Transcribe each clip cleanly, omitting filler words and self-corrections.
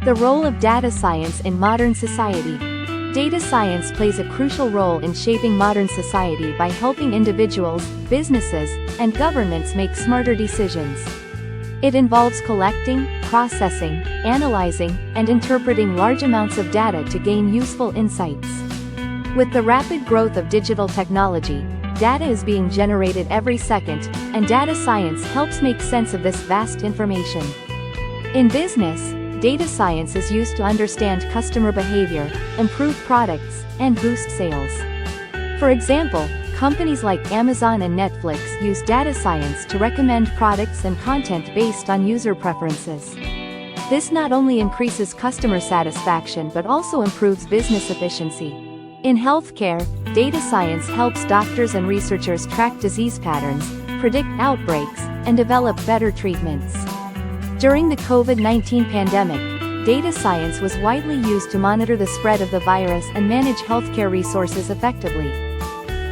The role of data science in modern society. Data science plays a crucial role in shaping modern society by helping individuals, businesses, and governments make smarter decisions. It involves collecting, processing, analyzing, and interpreting large amounts of data to gain useful insights. With the rapid growth of digital technology, data is being generated every second, and data science helps make sense of this vast information. In business, data science is used to understand customer behavior, improve products, and boost sales. For example, companies like Amazon and Netflix use data science to recommend products and content based on user preferences. This not only increases customer satisfaction but also improves business efficiency. In healthcare, data science helps doctors and researchers track disease patterns, predict outbreaks, and develop better treatments. During the COVID-19 pandemic, data science was widely used to monitor the spread of the virus and manage healthcare resources effectively.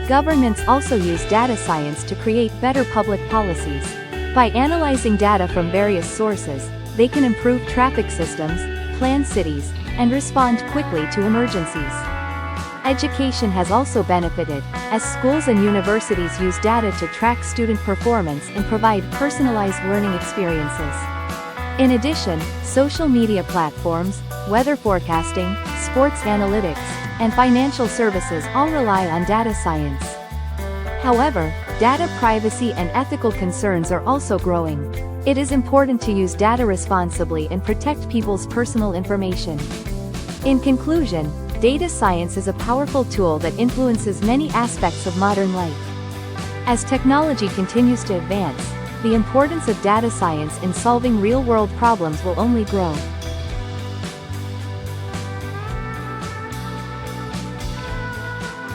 Governments also use data science to create better public policies. By analyzing data from various sources, they can improve traffic systems, plan cities, and respond quickly to emergencies. Education has also benefited, as schools and universities use data to track student performance and provide personalized learning experiences. In addition, social media platforms, weather forecasting, sports analytics, and financial services all rely on data science. However, data privacy and ethical concerns are also growing. It is important to use data responsibly and protect people's personal information. In conclusion, data science is a powerful tool that influences many aspects of modern life. As technology continues to advance, the importance of data science in solving real-world problems will only grow.